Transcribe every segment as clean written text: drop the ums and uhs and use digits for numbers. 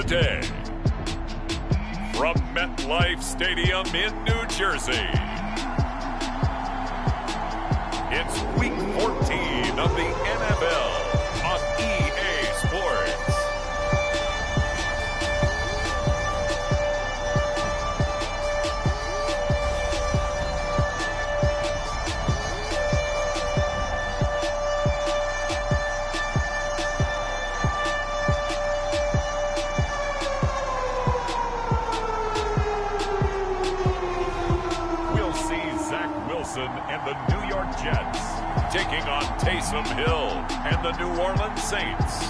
Tuesday, from MetLife Stadium in New Jersey, it's Week 14 of the NFL on EA Sports. And the New York Jets taking on Taysom Hill and the New Orleans Saints.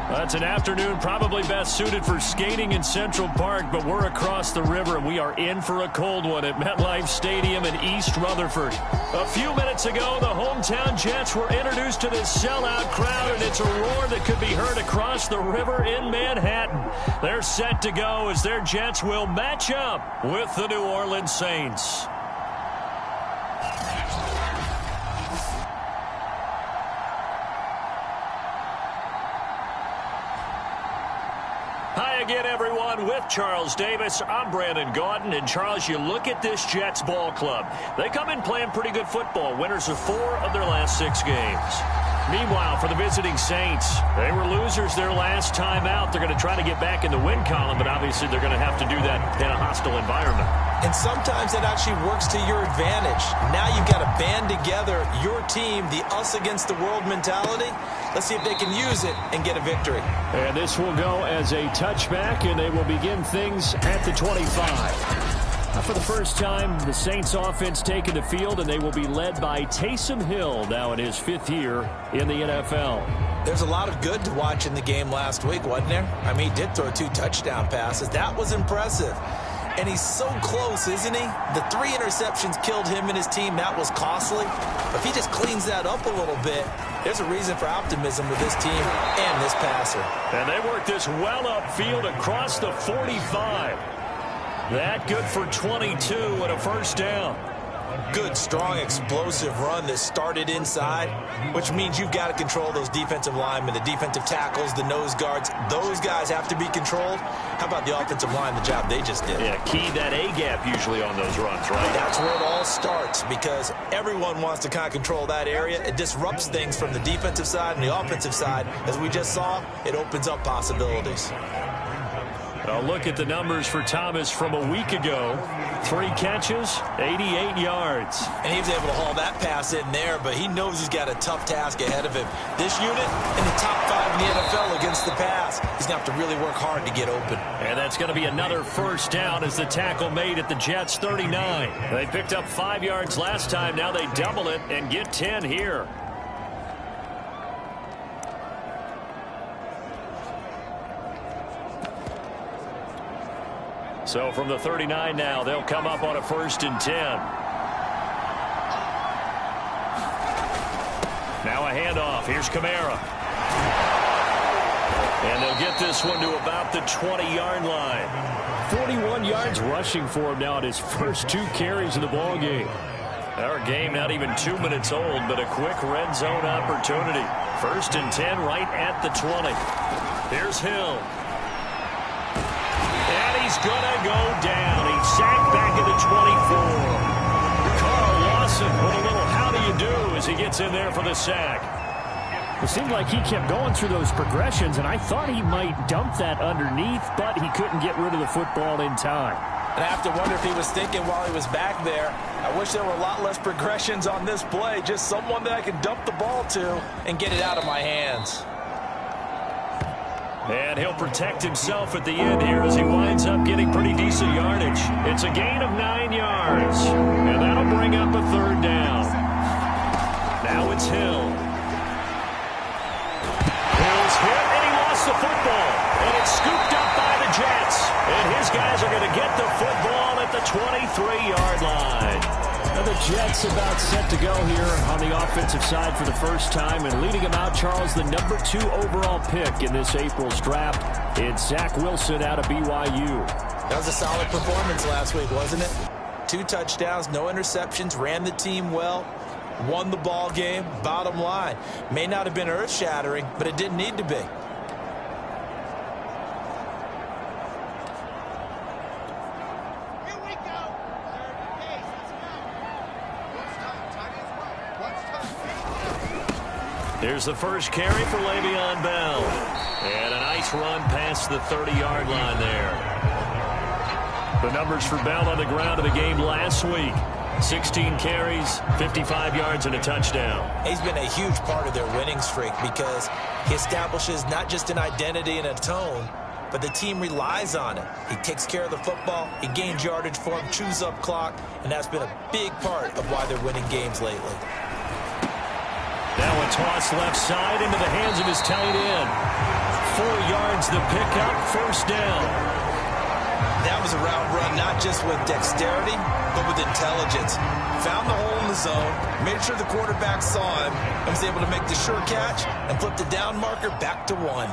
That's an afternoon probably best suited for skating in Central Park, but we're across the river and we are in for a cold one at MetLife Stadium in East Rutherford. A few minutes ago, the hometown Jets were introduced to this sellout crowd, and it's a roar that could be heard across the river in Manhattan. They're set to go as their Jets will match up with the New Orleans Saints. Hi again, everyone. With Charles Davis, I'm Brandon Gaudin. And Charles, you look at this Jets ball club. They come in playing pretty good football. Winners of 4 of their last 6 games. Meanwhile, for the visiting Saints, they were losers their last time out. They're going to try to get back in the win column, but obviously they're going to have to do that in a hostile environment. And sometimes that actually works to your advantage. Now you've got to band together your team, the us against the world mentality. Let's see if they can use it and get a victory. And this will go as a touchback, and they will begin things at the 25. For the first time, the Saints offense taking the field, and they will be led by Taysom Hill now in his 5th year in the NFL. There's a lot of good to watch in the game last week, wasn't there? I mean, he did throw 2 touchdown passes. That was impressive. And he's so close, isn't he? The 3 interceptions killed him and his team. That was costly. But if he just cleans that up a little bit, there's a reason for optimism with this team and this passer. And they work this well upfield across the 45. That good for 22 and a first down. Good, strong, explosive run that started inside, which means you've got to control those defensive linemen, the defensive tackles, the nose guards. Those guys have to be controlled. How about the offensive line, the job they just did? Yeah, key that A-gap usually on those runs, right? That's where it all starts, because everyone wants to kind of control that area. It disrupts things from the defensive side and the offensive side. As we just saw, it opens up possibilities. A look at the numbers for Thomas from a week ago. 3 catches, 88 yards. And he was able to haul that pass in there, but he knows he's got a tough task ahead of him. This unit in the top 5 in the NFL against the pass. He's going to have to really work hard to get open. And that's going to be another first down as the tackle made at the Jets' 39. They picked up 5 yards last time. Now they double it and get 10 here. So from the 39 now, they'll come up on a 1st and 10. Now a handoff. Here's Kamara. And they'll get this one to about the 20-yard line. 41 yards rushing for him now at his first 2 carries of the ballgame. Our game not even 2 minutes old, but a quick red zone opportunity. 1st and 10 right at the 20. Here's Hill. He's going to go down. He's sacked back at the 24. Carl Lawson with a little how do you do as he gets in there for the sack. It seemed like he kept going through those progressions, and I thought he might dump that underneath, but he couldn't get rid of the football in time. And I have to wonder if he was thinking while he was back there, I wish there were a lot less progressions on this play, just someone that I can dump the ball to and get it out of my hands. And he'll protect himself at the end here as he winds up getting pretty decent yardage. It's a gain of 9 yards. And that'll bring up a 3rd down. Now it's Hill. Hill's hit, and he lost the football. And it's scooped up by the Jets. And his guys are going to get the football at the 23-yard line. Now the Jets about set to go here on the offensive side for the first time, and leading them out, Charles, the number 2 overall pick in this April's draft. It's Zach Wilson out of BYU. That was a solid performance last week, wasn't it? 2 touchdowns, no interceptions, ran the team well, won the ball game. Bottom line, may not have been earth-shattering, but it didn't need to be. Here's the first carry for Le'Veon Bell. And a nice run past the 30-yard line there. The numbers for Bell on the ground of the game last week. 16 carries, 55 yards, and a touchdown. He's been a huge part of their winning streak because he establishes not just an identity and a tone, but the team relies on it. He takes care of the football, he gains yardage for him, chews up clock, and that's been a big part of why they're winning games lately. Now a toss left side into the hands of his tight end. 4 yards the pickup, first down. That was a route run not just with dexterity, but with intelligence. Found the hole in the zone, made sure the quarterback saw him, and was able to make the sure catch and flip the down marker back to 1.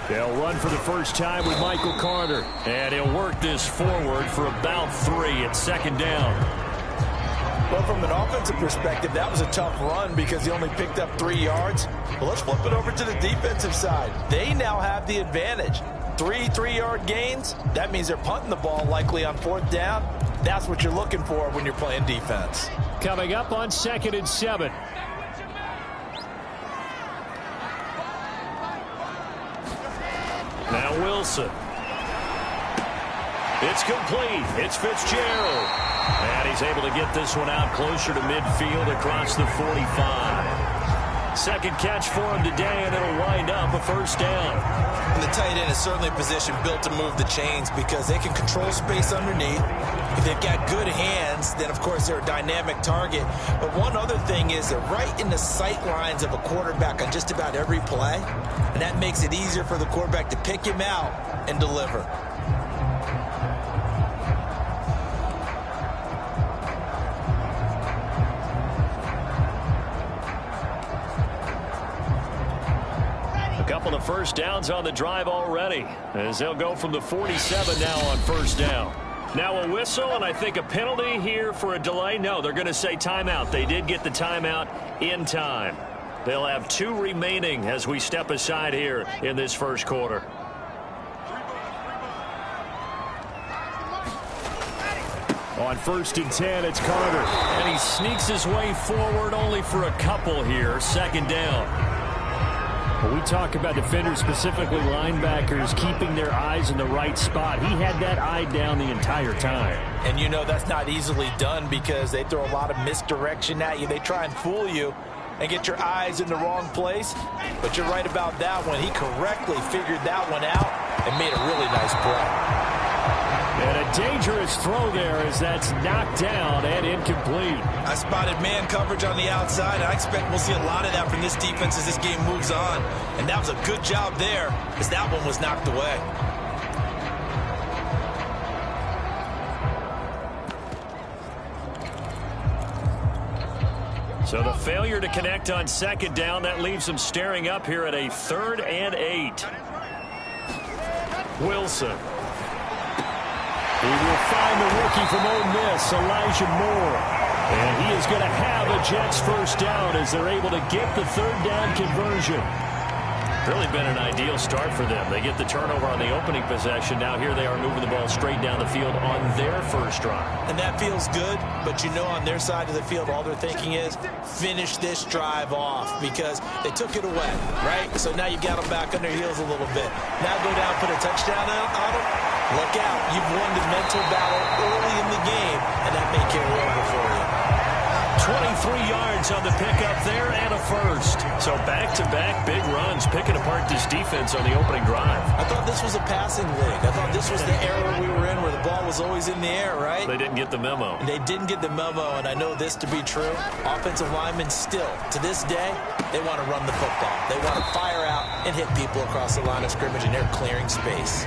They'll run for the first time with Michael Carter. And he'll work this forward for about 3 at second down. Well, from an offensive perspective, that was a tough run because he only picked up 3 yards. Well, let's flip it over to the defensive side. They now have the advantage. 3 3-yard gains. That means they're punting the ball likely on 4th down. That's what you're looking for when you're playing defense. Coming up on 2nd and 7. Now Wilson. It's complete. It's Fitzgerald. And he's able to get this one out closer to midfield across the 45. Second catch for him today, and it'll wind up a first down. And the tight end is certainly a position built to move the chains because they can control space underneath. If they've got good hands, then, of course, they're a dynamic target. But one other thing is they're right in the sight lines of a quarterback on just about every play, and that makes it easier for the quarterback to pick him out and deliver. Couple of first downs on the drive already, as they'll go from the 47 now on first down. Now a whistle, and I think a penalty here for a delay. No, they're going to say timeout. They did get the timeout in time. They'll have 2 remaining as we step aside here in this first quarter. On 1st and 10, it's Carter. And he sneaks his way forward only for a couple here. Second down. When we talk about defenders, specifically linebackers, keeping their eyes in the right spot, he had that eye down the entire time. And you know that's not easily done because they throw a lot of misdirection at you. They try and fool you and get your eyes in the wrong place. But you're right about that one. He correctly figured that one out and made a really nice play. And a dangerous throw there as that's knocked down and incomplete. I spotted man coverage on the outside. I expect we'll see a lot of that from this defense as this game moves on. And that was a good job there as that one was knocked away. So the failure to connect on second down, that leaves them staring up here at a 3rd and 8. Wilson. He will find the rookie from Ole Miss, Elijah Moore. And he is going to have a Jets first down as they're able to get the 3rd down conversion. Really been an ideal start for them. They get the turnover on the opening possession. Now here they are moving the ball straight down the field on their first drive. And that feels good, but you know on their side of the field all they're thinking is finish this drive off because they took it away, right? So now you've got them back on their heels a little bit. Now go down, put a touchdown on them. Look out. You've won the mental battle early in the game, and that may carry over for you. 23 yards on the pickup there and a first. So back-to-back big runs, picking apart this defense on the opening drive. I thought this was a passing league. I thought this was the era we were in where the ball was always in the air, right? They didn't get the memo. They didn't get the memo, and I know this to be true. Offensive linemen still, to this day, they want to run the football. They want to fire out and hit people across the line of scrimmage, and they're clearing space.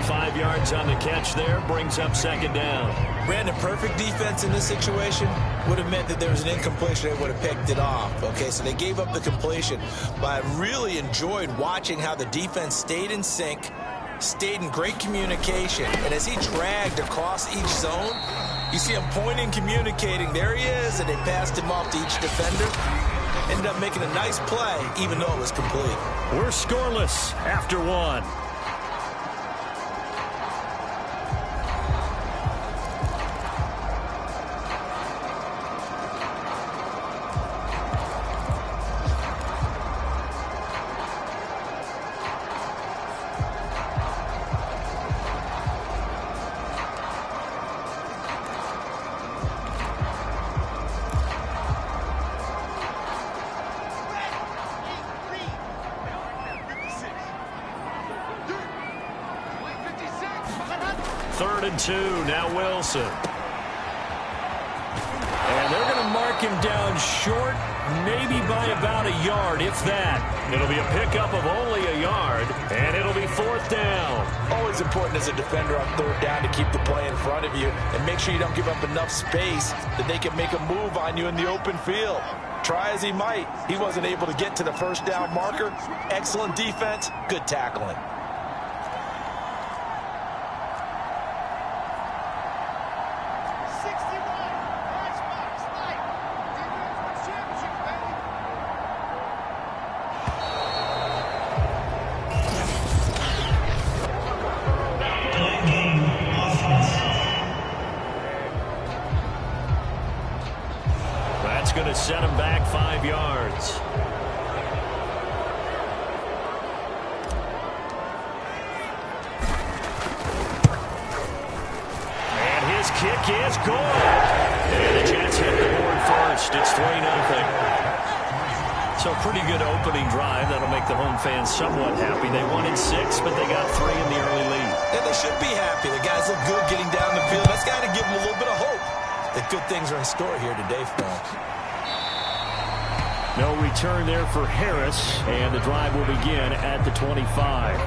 5 yards on the catch there, brings up second down. Brandon, perfect defense in this situation would have meant that there was an incompletion. They would have picked it off. Okay, so they gave up the completion. But I really enjoyed watching how the defense stayed in sync, stayed in great communication. And as he dragged across each zone, you see him pointing, communicating. There he is, and they passed him off to each defender. Ended up making a nice play, even though it was complete. We're scoreless after 1. 3rd and 2. Now Wilson. And they're going to mark him down short, maybe by about a yard, if that. It'll be a pickup of only a yard, and it'll be 4th down. Always important as a defender on 3rd down to keep the play in front of you and make sure you don't give up enough space that they can make a move on you in the open field. Try as he might, he wasn't able to get to the 1st down marker. Excellent defense, good tackling. Going to set him back 5 yards. And his kick is good. And the Jets hit the board first. It's 3-0. So pretty good opening drive. That'll make the home fans somewhat happy. They won in 6, but they got 3 in the early lead. And they should be happy. The guys look good getting down the field. That's got to give them a little bit of hope that good things are in store here today for them. No return there for Harris, and the drive will begin at the 25.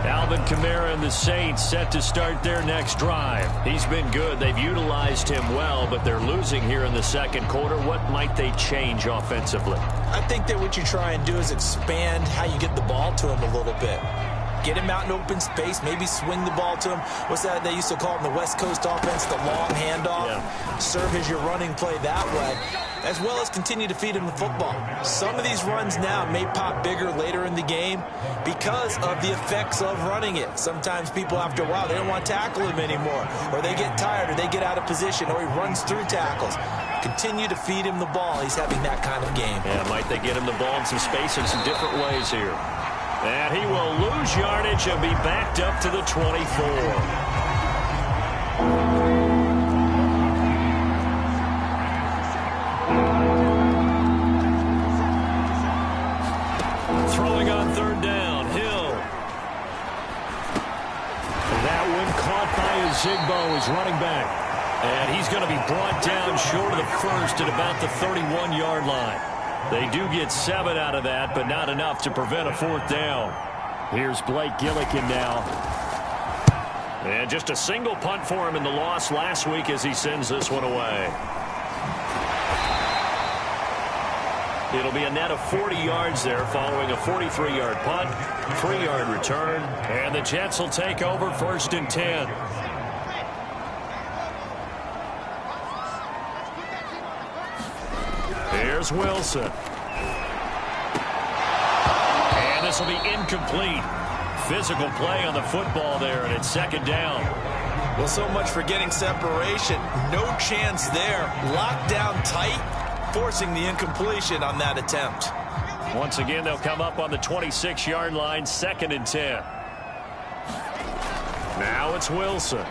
Alvin Kamara and the Saints set to start their next drive. He's been good. They've utilized him well, but they're losing here in the 2nd quarter. What might they change offensively? I think that what you try and do is expand how you get the ball to him a little bit. Get him out in open space, maybe swing the ball to him. What's that they used to call in the West Coast offense, the long handoff? Yeah. Serve as your running play that way, as well as continue to feed him the football. Some of these runs now may pop bigger later in the game because of the effects of running it. Sometimes people, after a while, they don't want to tackle him anymore, or they get tired, or they get out of position, or he runs through tackles. Continue to feed him the ball. He's having that kind of game. Yeah, might they get him the ball in some space in some different ways here. And he will lose yardage and be backed up to the 24. Throwing on 3rd down, Hill. That one caught by Zigbo, his running back. And he's going to be brought down short of the 1st at about the 31-yard line. They do get 7 out of that, but not enough to prevent a 4th down. Here's Blake Gillikin now. And just a single punt for him in the loss last week as he sends this one away. It'll be a net of 40 yards there following a 43-yard punt, 3-yard return, and the Jets will take over 1st and 10. Here's Wilson. And this will be incomplete. Physical play on the football there, and it's 2nd down. Well, so much for getting separation. No chance there. Locked down tight, forcing the incompletion on that attempt. Once again, they'll come up on the 26-yard line, 2nd and 10. Now it's Wilson.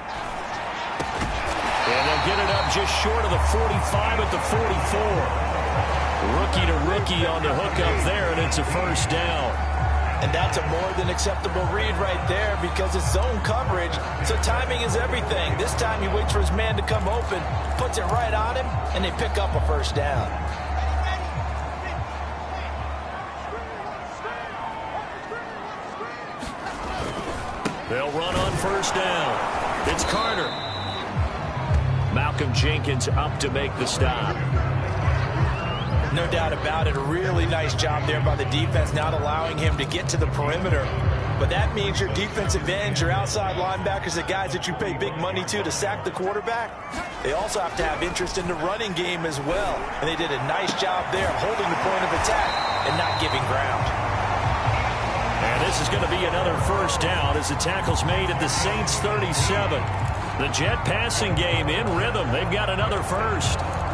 And they'll get it up just short of the 45 at the 44. Rookie to rookie on the hook up there, and it's a 1st down. And that's a more than acceptable read right there because it's zone coverage, so timing is everything. This time he waits for his man to come open, puts it right on him, and they pick up a 1st down. They'll run on 1st down. It's Carter. Malcolm Jenkins up to make the stop. No doubt about it. A really nice job there by the defense, not allowing him to get to the perimeter. But that means your defensive ends, your outside linebackers, the guys that you pay big money to sack the quarterback, they also have to have interest in the running game as well. And they did a nice job there holding the point of attack and not giving ground. And this is going to be another 1st down as the tackle's made at the Saints 37. The Jet passing game in rhythm. They've got another 1st.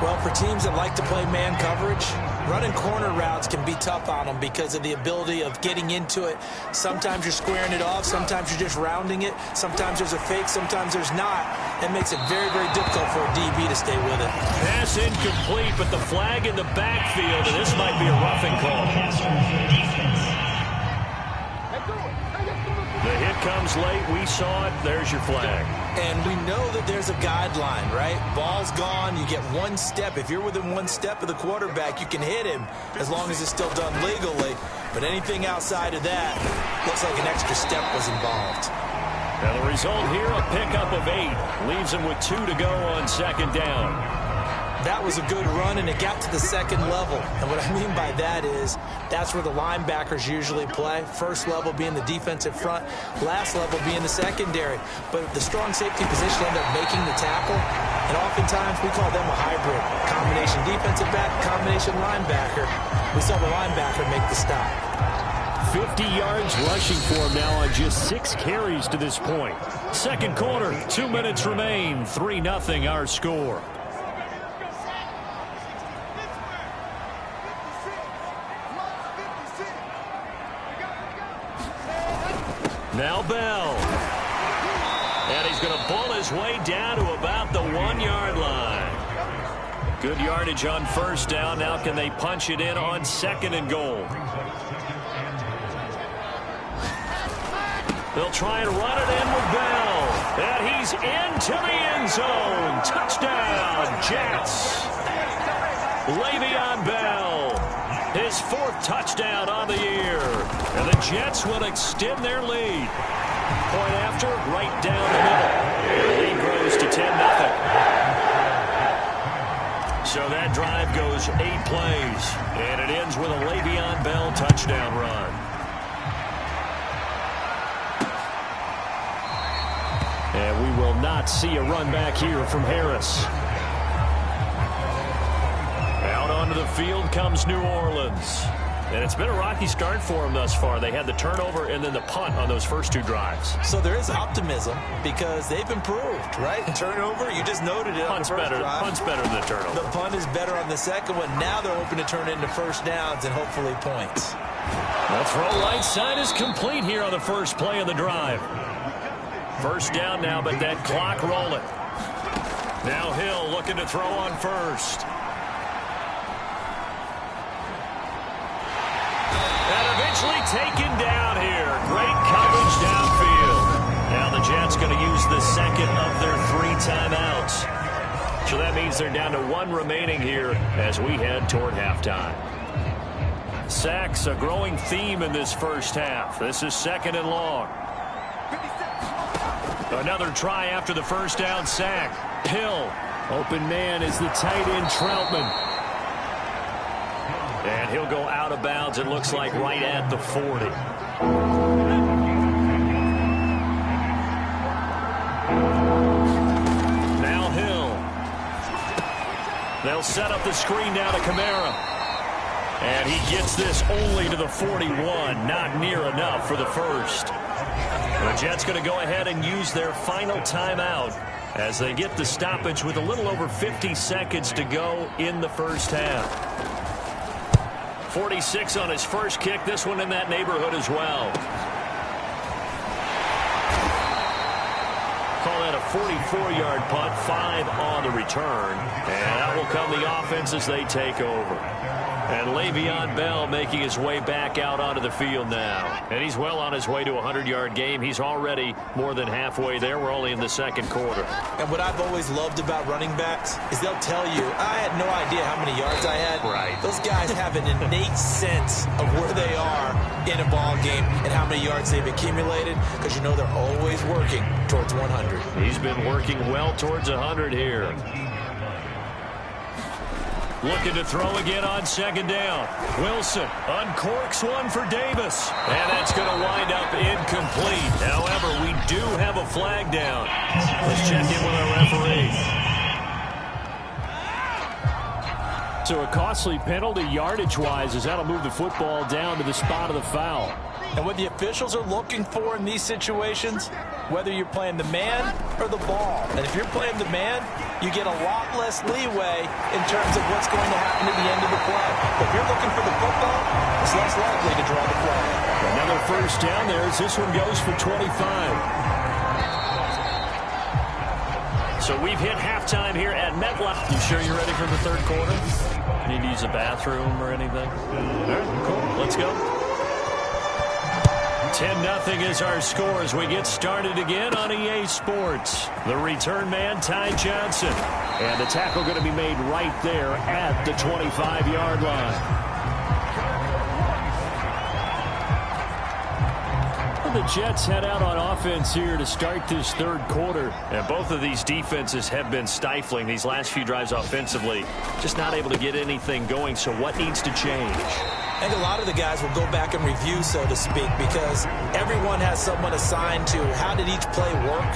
Well, for teams that like to play man coverage, running corner routes can be tough on them because of the ability of getting into it. Sometimes you're squaring it off. Sometimes you're just rounding it. Sometimes there's a fake. Sometimes there's not. It makes it very, very difficult for a DB to stay with it. Pass incomplete, but the flag in the backfield, and this might be a roughing call. The hit comes late. We saw it. There's your flag. And we know that there's a guideline, right? Ball's gone. You get one step. If you're within one step of the quarterback, you can hit him as long as it's still done legally. But anything outside of that looks like an extra step was involved. And the result here, a pickup of 8. Leaves him with 2 to go on second down. That was a good run, and it got to the second level. And what I mean by that is that's where the linebackers usually play. First level being the defensive front, last level being the secondary. But the strong safety position ended up making the tackle, and oftentimes we call them a hybrid. Combination defensive back, combination linebacker. We saw the linebacker make the stop. 50 yards rushing for him now on just 6 carries to this point. Second quarter, 2 minutes remain. 3-0 our score. Now Bell. And he's going to pull his way down to about the 1-yard line. Good yardage on first down. Now can they punch it in on second and goal? They'll try and run it in with Bell. And he's into the end zone. Touchdown, Jets. Le'Veon Bell. His 4th touchdown on the year. And the Jets will extend their lead. Point after, right down the middle. The lead grows to 10-0. So that drive goes 8 plays. And it ends with a Le'Veon Bell touchdown run. And we will not see a run back here from Harris. Out onto the field comes New Orleans. And it's been a rocky start for them thus far. They had the turnover and then the punt on those first 2 drives. So there is optimism because they've improved, right? Turnover, you just noted it on the first drive. Punt's better than the turnover. The punt is better on the second one. Now they're hoping to turn it into first downs and hopefully points. The throw right side is complete here on the first play of the drive. First down now, but that clock rolling. Now Hill looking to throw on first. And eventually taken down here. Great coverage downfield. Now the Jets going to use the second of their 3 timeouts. So that means they're down to 1 remaining here as we head toward halftime. Sacks, a growing theme in this first half. This is second and long. Another try after the first down sack. Hill. Open man is the tight end Troutman. And he'll go out of bounds, it looks like, right at the 40. Now Hill. They'll set up the screen down to Kamara. And he gets this only to the 41. Not near enough for the first. The Jets going to go ahead and use their final timeout as they get the stoppage with a little over 50 seconds to go in the first half. 46 on his first kick. This one in that neighborhood as well. Call that a 44-yard punt, 5 on the return. And out will come the offense as they take over. And Le'Veon Bell making his way back out onto the field now. And he's well on his way to a 100-yard game. He's already more than halfway there. We're only in the second quarter. And what I've always loved about running backs is they'll tell you, I had no idea how many yards I had. Right. Those guys have an innate sense of where they are in a ball game and how many yards they've accumulated because you know they're always working towards 100. He's been working well towards 100 here. Looking to throw again on second down. Wilson uncorks one for Davis. And that's going to wind up incomplete. However, we do have a flag down. Let's check in with our referee. So a costly penalty yardage-wise as that'll move the football down to the spot of the foul. And what the officials are looking for in these situations, whether you're playing the man or the ball. And if you're playing the man, you get a lot less leeway in terms of what's going to happen at the end of the play. If you're looking for the football, it's less likely to draw the flag. Another first down there as this one goes for 25. So we've hit halftime here at MetLife. You sure you're ready for the third quarter? Need to use a bathroom or anything? All right, cool. Let's go. 10-0 is our score as we get started again on EA Sports. The return man, Ty Johnson. And the tackle going to be made right there at the 25-yard line. The Jets head out on offense here to start this third quarter. And both of these defenses have been stifling these last few drives offensively. Just not able to get anything going, so what needs to change? I think a lot of the guys will go back and review, so to speak, because everyone has someone assigned to how did each play work.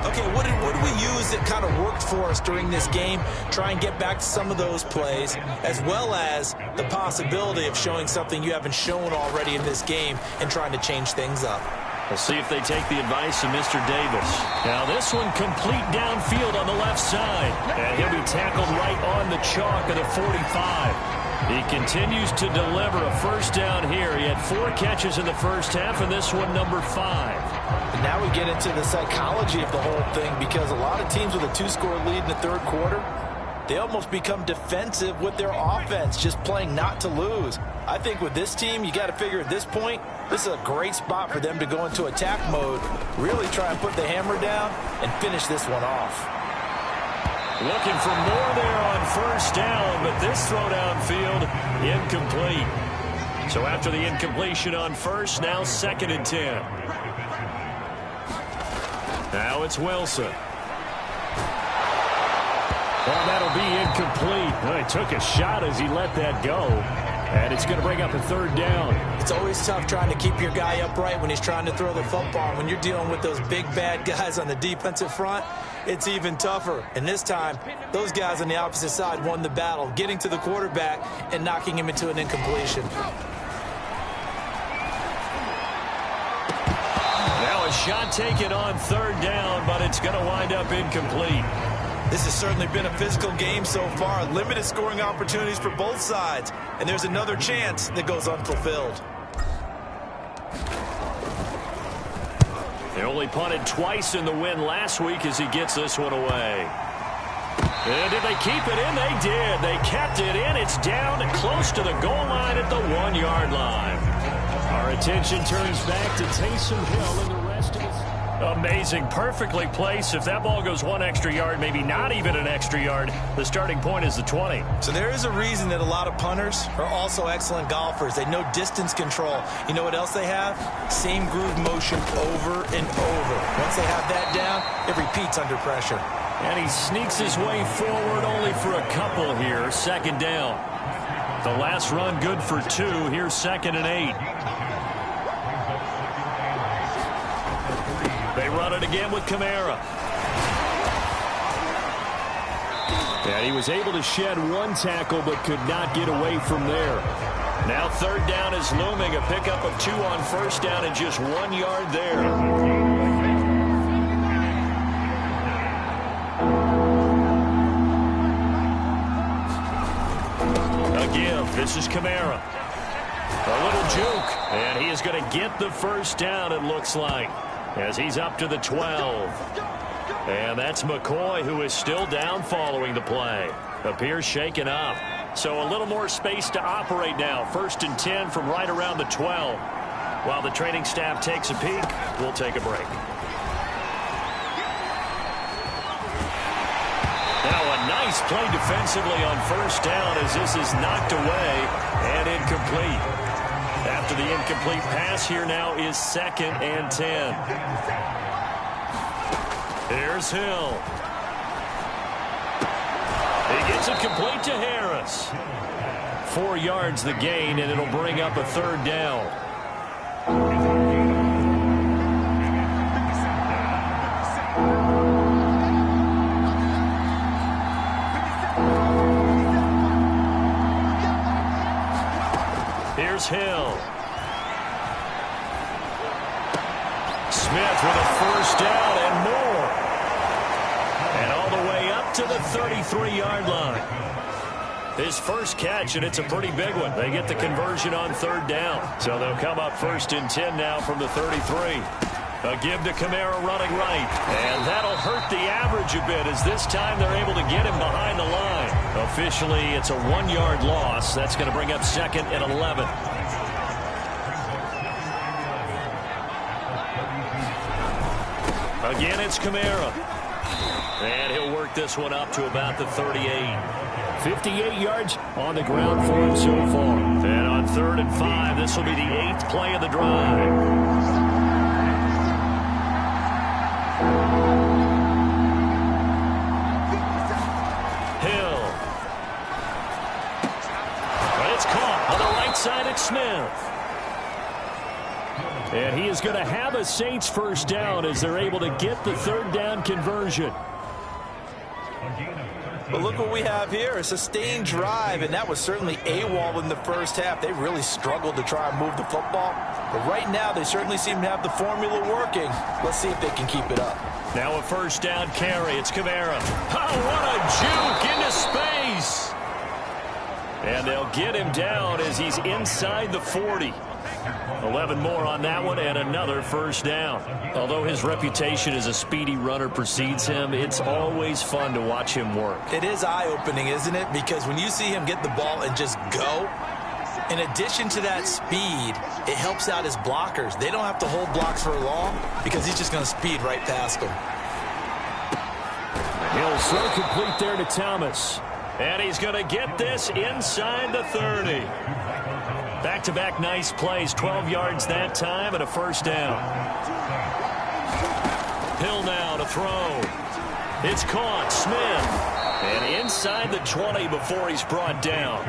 Okay, what did we use that kind of worked for us during this game? Try and get back to some of those plays, as well as the possibility of showing something you haven't shown already in this game and trying to change things up. We'll see if they take the advice of Mr. Davis. Now this one complete downfield on the left side. And he'll be tackled right on the chalk of the 45. He continues to deliver a first down here. He had 4 catches in the first half, and this one number 5. And now we get into the psychology of the whole thing, because a lot of teams with a 2-score lead in the third quarter, they almost become defensive with their offense, just playing not to lose. I think with this team, you got to figure at this point, this is a great spot for them to go into attack mode, really try and put the hammer down and finish this one off. Looking for more there on first down, but this throw downfield incomplete. So after the incompletion on first, now 2nd and 10. Now it's Wilson. Well, that'll be incomplete. Well, he took a shot as he let that go. And it's going to bring up a 3rd down. It's always tough trying to keep your guy upright when he's trying to throw the football. When you're dealing with those big, bad guys on the defensive front, it's even tougher. And this time, those guys on the opposite side won the battle, getting to the quarterback and knocking him into an incompletion. Now a shot taken on 3rd down, but it's going to wind up incomplete. This has certainly been a physical game so far. Limited scoring opportunities for both sides. And there's another chance that goes unfulfilled. They only punted twice in the win last week as he gets this one away. And did they keep it in? They did. They kept it in. It's down close to the goal line at the 1-yard line. Our attention turns back to Taysom Hill and the rest of his... Amazing, perfectly placed. If that ball goes 1 extra yard, maybe not even an extra yard, the starting point is the 20. So there is a reason that a lot of punters are also excellent golfers. They know distance control. You know what else they have? Same groove motion over and over. Once they have that down, it repeats under pressure. And he sneaks his way forward only for a couple here. 2nd down. The last run good for 2. Here's 2nd and 8. They run it again with Kamara. And he was able to shed 1 tackle but could not get away from there. Now 3rd down is looming. A pickup of 2 on first down and just 1 yard there. A give. This is Kamara. A little juke. And he is going to get the first down, it looks like, as he's up to the 12. And that's McCoy, who is still down following the play. Appears shaken up. So a little more space to operate now. 1st and 10 from right around the 12. While the training staff takes a peek, we'll take a break. Now a nice play defensively on first down as this is knocked away and incomplete. After the incomplete pass, here now is 2nd and 10. Here's Hill. He gets it complete to Harris. 4 yards the gain, and it'll bring up a 3rd down. Here's Hill. Smith with a first down and more. And all the way up to the 33-yard line. His first catch, and it's a pretty big one. They get the conversion on 3rd down. So they'll come up 1st and 10 now from the 33. A give to Kamara running right. And that'll hurt the average a bit as this time they're able to get him behind the line. Officially, it's a 1-yard loss. That's going to bring up 2nd and 11. Again, it's Kamara. And he'll work this one up to about the 38. 58 yards on the ground for him so far. And on 3rd and 5, this will be the 8th play of the drive. Hill. But it's caught on the right side at Smith. And he is going to have a Saints first down as they're able to get the 3rd down conversion. But look what we have here, a sustained drive, and that was certainly AWOL in the first half. They really struggled to try and move the football. But right now, they certainly seem to have the formula working. Let's see if they can keep it up. Now a first down carry. It's Kamara. Oh, what a juke into space. And they'll get him down as he's inside the 40. 11 more on that one and another first down. Although his reputation as a speedy runner precedes him, it's always fun to watch him work. It is eye-opening, isn't it? Because when you see him get the ball and just go, in addition to that speed, it helps out his blockers. They don't have to hold blocks for long because he's just going to speed right past them. He'll throw complete there to Thomas. And he's going to get this inside the 30. Back-to-back nice plays, 12 yards that time and a first down. Hill now to throw. It's caught, Smith. And inside the 20 before he's brought down.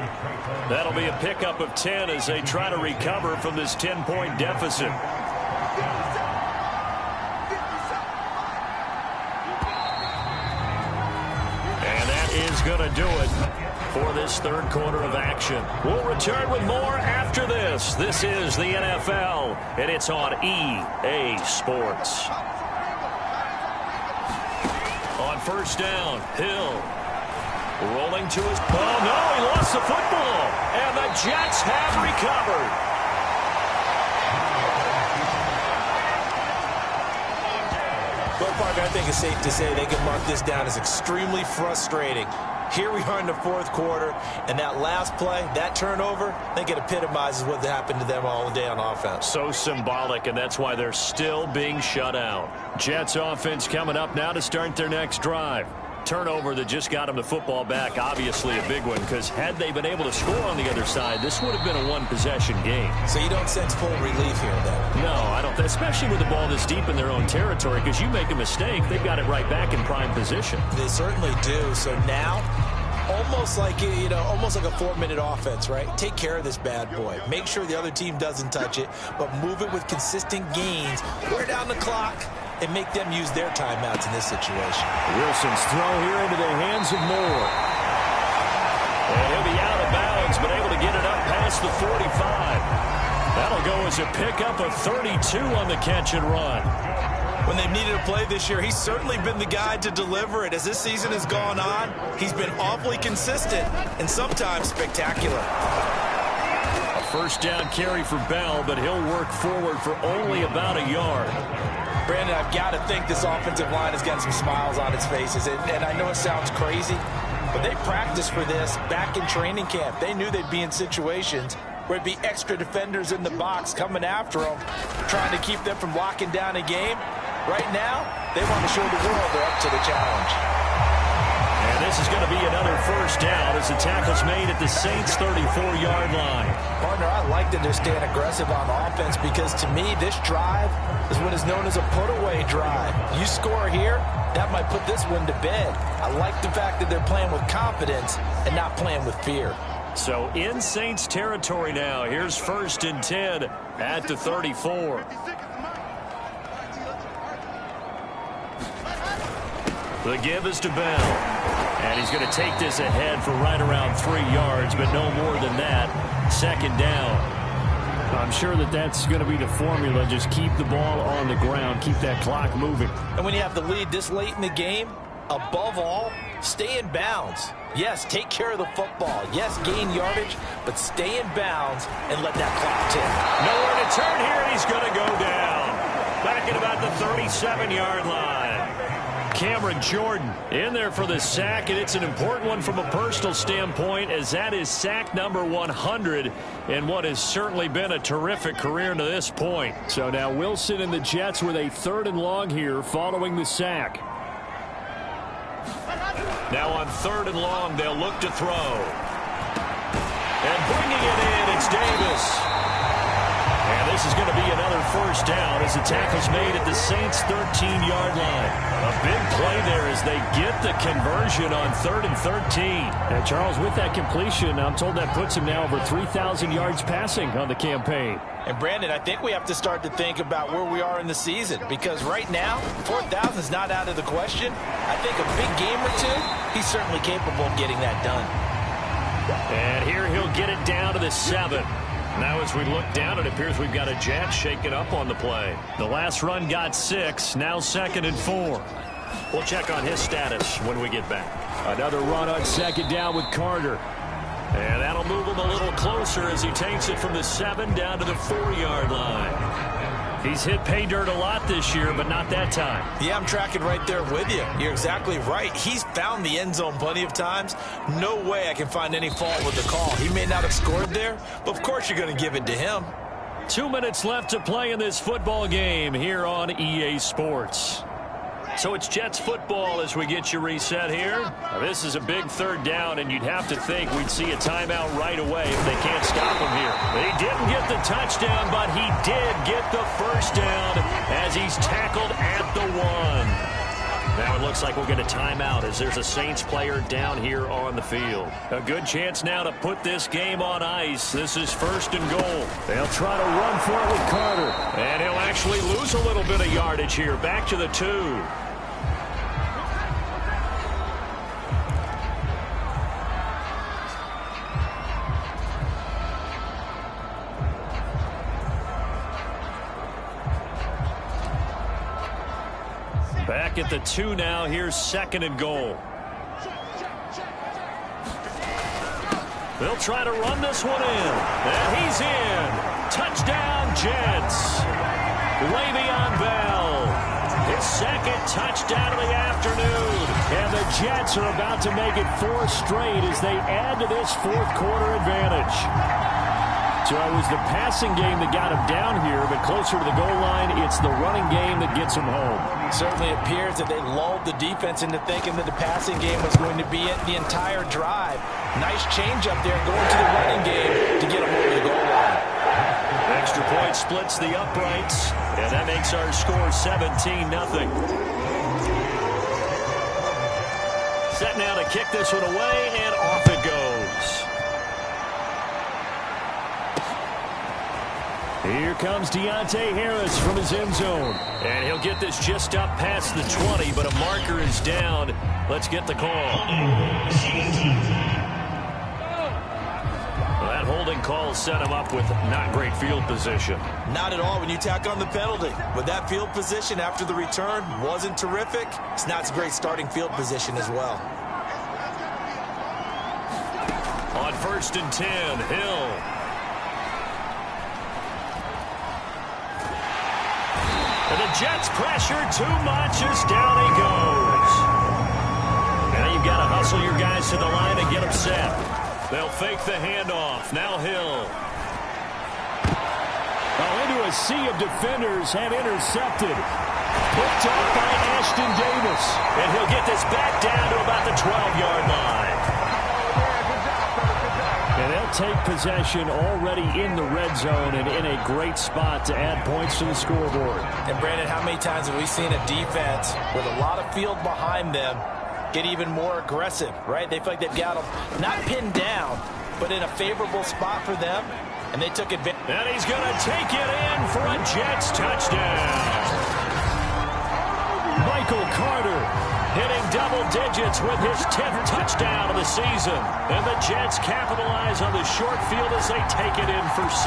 That'll be a pickup of 10 as they try to recover from this 10-point deficit. And that is going to do it for this 3rd quarter of action. We'll return with more after this. This is the NFL, and it's on EA Sports. On first down, Hill rolling to his... Oh, no, he lost the football, and the Jets have recovered. Well, Parker, I think it's safe to say they can mark this down as extremely frustrating. Here we are in the 4th quarter, and that last play, that turnover, I think it epitomizes what happened to them all day on offense. So symbolic, and that's why they're still being shut out. Jets offense coming up now to start their next drive. Turnover that just got them the football back, obviously a big one, because had they been able to score on the other side, this would have been a one-possession game. So you don't sense full relief here, then? No, I don't, especially with the ball this deep in their own territory, because you make a mistake, they've got it right back in prime position. They certainly do. So now, almost like a 4-minute offense, right? Take care of this bad boy. Make sure the other team doesn't touch it, but move it with consistent gains. Wear down the clock and make them use their timeouts in this situation. Wilson's throw here into the hands of Moore. And he'll be out of bounds, but able to get it up past the 45. That'll go as a pickup of 32 on the catch and run. When they've needed a play this year, he's certainly been the guy to deliver it. As this season has gone on, he's been awfully consistent and sometimes spectacular. A first down carry for Bell, but he'll work forward for only about a yard. Brandon, I've got to think this offensive line has got some smiles on its faces. And I know it sounds crazy, but they practiced for this back in training camp. They knew they'd be in situations where it'd be extra defenders in the box coming after them, trying to keep them from locking down a game. Right now, they want to show the world they're up to the challenge. And this is going to be another first down as the tackle's made at the Saints' 34-yard line. Partner, I like that they're staying aggressive on offense because, to me, this drive is what is known as a put-away drive. You score here, that might put this one to bed. I like the fact that they're playing with confidence and not playing with fear. So in Saints territory now. Here's 1st and 10 at the 34. The give is to Bell. And he's going to take this ahead for right around 3 yards, but no more than that. 2nd down. I'm sure that that's going to be the formula. Just keep the ball on the ground. Keep that clock moving. And when you have the lead this late in the game, above all, stay in bounds. Yes, take care of the football. Yes, gain yardage, but stay in bounds and let that clock tick. Nowhere to turn here, and he's going to go down. Back at about the 37-yard line. Cameron Jordan in there for the sack, and it's an important one from a personal standpoint, as that is sack number 100 in what has certainly been a terrific career to this point. So now Wilson and the Jets with a 3rd and long here following the sack. Now on 3rd and long, they'll look to throw. And bringing it in, it's Davis. And this is going to be another 1st down as the tackle's made at the Saints' 13-yard line. A big play there as they get the conversion on 3rd and 13. And Charles, with that completion, I'm told that puts him now over 3,000 yards passing on the campaign. And Brandon, I think we have to start to think about where we are in the season, because right now, 4,000 is not out of the question. I think a big game or two, he's certainly capable of getting that done. And here he'll get it down to the 7. Now as we look down, it appears we've got a Jets shaking up on the play. The last run got 6, now 2nd and 4. We'll check on his status when we get back. Another run on 2nd down with Carter. And that'll move him a little closer as he takes it from the 7 down to the 4-yard line. He's hit pay dirt a lot this year, but not that time. Yeah, I'm tracking right there with you. You're exactly right. He's found the end zone plenty of times. No way I can find any fault with the call. He may not have scored there, but of course you're going to give it to him. 2 minutes left to play in this football game here on EA Sports. So it's Jets football as we get you reset here. Now, this is a big 3rd down, and you'd have to think we'd see a timeout right away if they can't stop him here. He didn't get the touchdown, but he did get the 1st down as he's tackled at the 1. Now it looks like we'll get a timeout as there's a Saints player down here on the field. A good chance now to put this game on ice. This is 1st and goal. They'll try to run for it with Carter. And he'll actually lose a little bit of yardage here. Back to the 2. Back at the 2 now. Here's 2nd and goal. They'll try to run this one in. And he's in. Touchdown, Jets. Le'Veon Bell. His 2nd touchdown of the afternoon. And the Jets are about to make it 4 straight as they add to this 4th quarter advantage. So it was the passing game that got him down here, but closer to the goal line, it's the running game that gets him home. Certainly appears that they lulled the defense into thinking that the passing game was going to be it the entire drive. Nice change up there going to the running game to get him over the goal line. Extra point splits the uprights, and that makes our score 17-0. Set now to kick this one away, and off it goes. Here comes Deontay Harris from his end zone. And he'll get this just up past the 20, but a marker is down. Let's get the call. Well, that holding call set him up with not great field position. Not at all when you tack on the penalty. But that field position after the return wasn't terrific. It's not a great starting field position as well. On 1st and 10, Hill. And the Jets pressure too much as down he goes. Now you've got to hustle your guys to the line and get them set. They'll fake the handoff. Now Hill. Into a sea of defenders have intercepted. Picked up by Ashton Davis. And he'll get this back down to about the 12-yard line. And they'll take possession already in the red zone and in a great spot to add points to the scoreboard. And Brandon, how many times have we seen a defense with a lot of field behind them get even more aggressive, right? They feel like they've got them not pinned down, but in a favorable spot for them, and they took advantage. And he's going to take it in for a Jets touchdown. Michael Carter hitting double digits with his 10th touchdown of the season. And the Jets capitalize on the short field as they take it in for 6.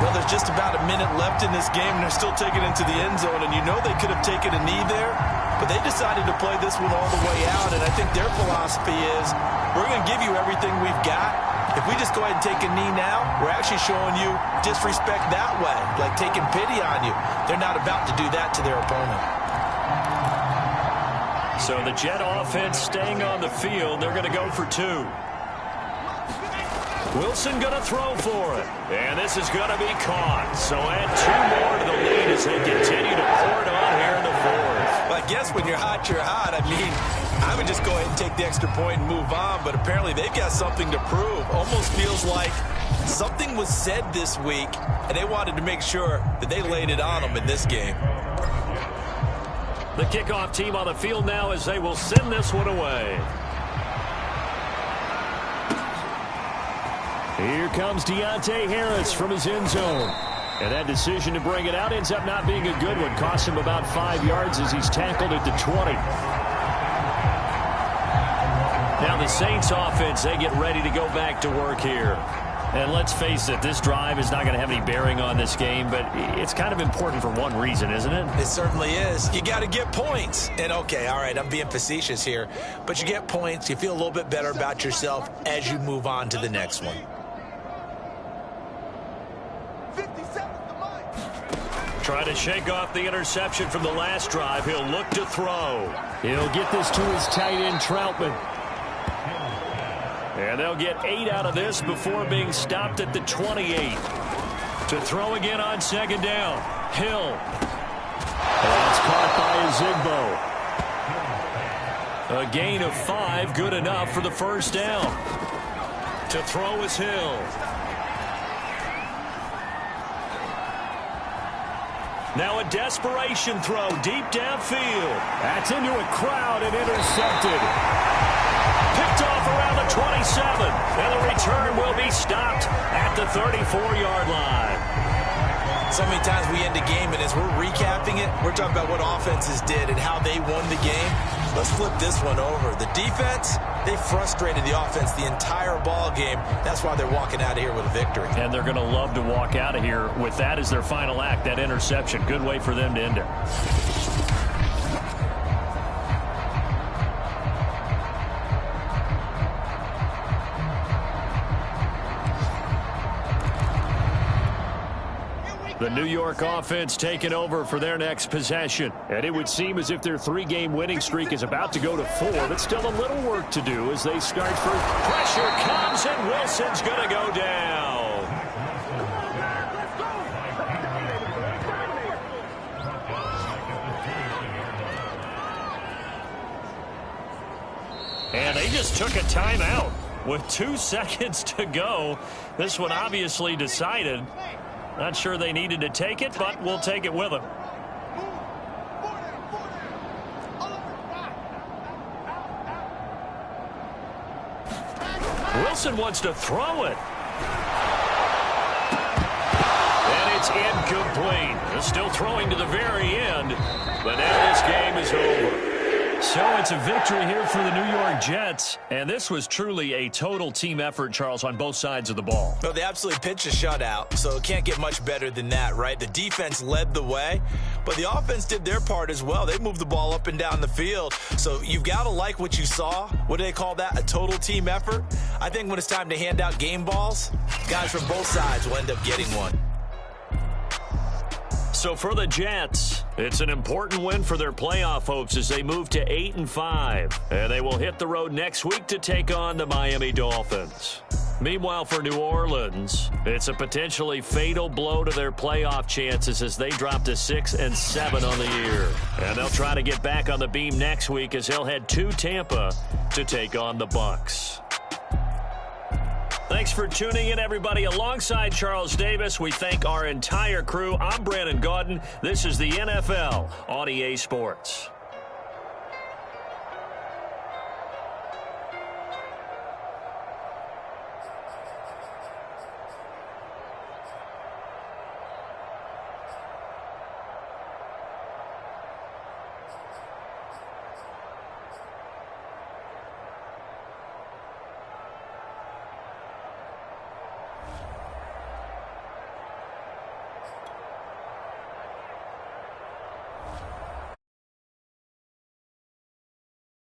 Well, there's just about a minute left in this game, and they're still taking it into the end zone. And you know they could have taken a knee there, but they decided to play this one all the way out. And I think their philosophy is, we're going to give you everything we've got. If we just go ahead and take a knee now, we're actually showing you disrespect that way, like taking pity on you. They're not about to do that to their opponent. So the Jet offense staying on the field. They're going to go for 2. Wilson going to throw for it. And this is going to be caught. So add 2 more to the lead as they continue to pour it on here in the 4th. Well, I guess when you're hot, you're hot. I mean, I would just go ahead and take the extra point and move on. But apparently they've got something to prove. Almost feels like something was said this week, and they wanted to make sure that they laid it on them in this game. The kickoff team on the field now as they will send this one away. Here comes Deontay Harris from his end zone. And that decision to bring it out ends up not being a good one. Costs him about 5 yards as he's tackled at the 20. Now the Saints offense, they get ready to go back to work here. And let's face it, this drive is not going to have any bearing on this game, but it's kind of important for one reason, isn't it? It certainly is. You got to get points. And, okay, all right, I'm being facetious here, but you get points. You feel a little bit better about yourself as you move on to the next one. Trying to shake off the interception from the last drive. He'll look to throw. He'll get this to his tight end, Troutman. And they'll get 8 out of this before being stopped at the 28. To throw again on 2nd down. Hill. That's caught by A Zigbo. gain of 5, good enough for the 1st down. To throw is Hill. Now a desperation throw deep downfield. That's into a crowd and intercepted. Picked off around the 27. And the return will be stopped at the 34-yard line. So many times we end a game, and as we're recapping it, we're talking about what offenses did and how they won the game. Let's flip this one over. The defense, they frustrated the offense the entire ball game. That's why they're walking out of here with a victory. And they're going to love to walk out of here with that as their final act, that interception. Good way for them to end it. The New York offense taking over for their next possession. And it would seem as if their 3-game winning streak is about to go to 4, but still a little work to do as they start for pressure comes, and Wilson's going to go down. And they just took a timeout with 2 seconds to go. This one obviously decided. Not sure they needed to take it, but we'll take it with them. Wilson wants to throw it. And it's incomplete. They're still throwing to the very end, but now this game is over. So it's a victory here for the New York Jets, and this was truly a total team effort, Charles, on both sides of the ball. No, they absolutely pitched a shutout, so it can't get much better than that, right? The defense led the way, but the offense did their part as well. They moved the ball up and down the field, so you've got to like what you saw. What do they call that? A total team effort? I think when it's time to hand out game balls, guys from both sides will end up getting one. So for the Jets, it's an important win for their playoff hopes as they move to 8-5. And they will hit the road next week to take on the Miami Dolphins. Meanwhile, for New Orleans, it's a potentially fatal blow to their playoff chances as they drop to 6-7 on the year. And they'll try to get back on the beam next week as they'll head to Tampa to take on the Bucs. Thanks for tuning in, everybody. Alongside Charles Davis, we thank our entire crew. I'm Brandon Gaudin. This is the NFL on EA Sports.